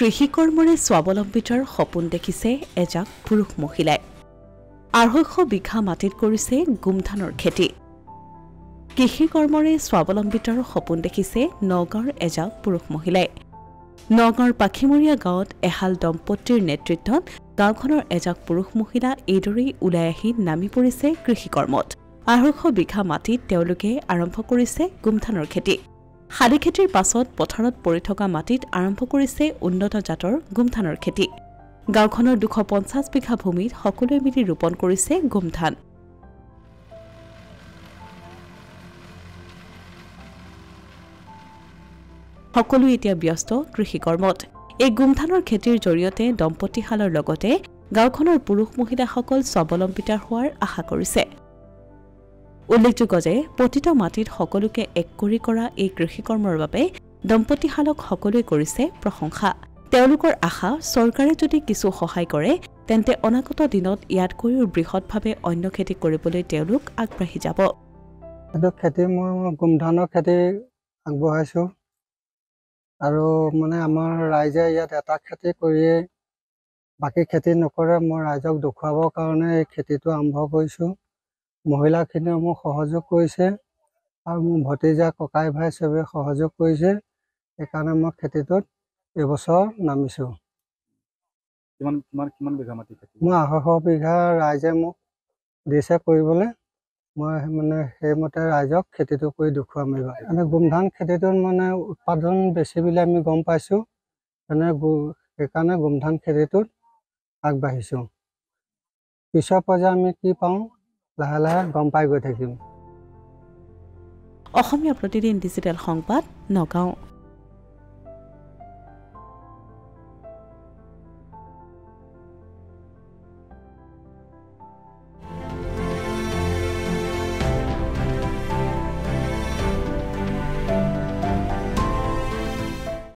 কৃষি কৰ্মৰে স্বাৱলম্বিতাৰ সপোন দেখিছে এজাক পুৰুষ মহিলাই 250 বিঘা মাটিত কৰিছে গোমধানৰ খেতি কৃষি কৰ্মৰে স্বাৱলম্বিতাৰ সপোন দেখিছে নগাঁৱৰ এজাক পুৰুষ মহিলাই নগাঁৱৰ পাখিমৰীয়া গাঁৱত এহাল দম্পতীৰ নেতৃত্বত গাঁওখনৰ এজাক পুৰুষ মহিলা এইদৰেই ওলাই আহি নামি পৰিছে কৃষি কৰ্মত 250 বিঘা মাটিত তেওঁলোকে আৰম্ভ কৰিছে গোমধানৰ খেতি শালি খেতিৰ পাছত পথাৰত পৰি থকা মাটিত আৰম্ভ কৰিছে উন্নত জাতৰ গোমধানৰ খেতি গাঁওখনৰ 250 বিঘা ভূমিত সকলোৱে মিলি ৰোপণ কৰিছে গোমধান সকলো এতিয়া ব্যস্ত কৃষি কৰ্মত এই গোমধানৰ খেতিৰ জৰিয়তে দম্পতীহালৰ লগতে গাঁওখনৰ পুৰুষ মহিলাসকল স্বাৱলম্বিতা হোৱাৰ আশা কৰিছে উল্লেখযোগ্য যে পতিত মাটিত সকলোকে এক কৰি কৰা এই কৃষি কৰ্মৰ বাবে দম্পতীহালক সকলোৱে কৰিছে প্ৰশংসা তেওঁলোকৰ আশা চৰকাৰে যদি কিছু সহায় কৰে তেন্তে অনাগত দিনত ইয়াতকৈও বৃহৎভাৱে অন্য খেতি কৰিবলৈ তেওঁলোক আগবাঢ়ি যাব এটো খেতি মই গোমধানৰ খেতি আগবঢ়াইছো আৰু মানে আমাৰ ৰাইজে ইয়াত এটা খেতি কৰিয়ে বাকি খেতি নকৰে মই ৰাইজক দেখুৱাবৰ কাৰণে এই খেতিটো আৰম্ভ কৰিছো মহিলাখিনিয়ে মোক সহযোগ কৰিছে আৰু মোৰ ভতিজা ককাই ভাই সবে সহযোগ কৰিছে সেইকাৰণে মই খেতিটোত এবছৰ নামিছো কিমান বিঘা মাটি খেতি মই 250 বিঘা ৰাইজে মোক দিছে কৰিবলৈ মই মানে সেইমতে ৰাইজক খেতিটো কৰি দেখুৱাম এইবাৰ মানে গোমধান খেতিটোত মানে উৎপাদন বেছি বুলি আমি গম পাইছো মানে সেইকাৰণে গোমধান খেতিটোত আগবাঢ়িছো পিছৰ পৰ্যায়ত আমি কি পাওঁ লাহে লাহে গম পাই গৈ থাকিম অসমীয়া প্ৰতিদিন ডিজিটেল সংবাদ নগাঁও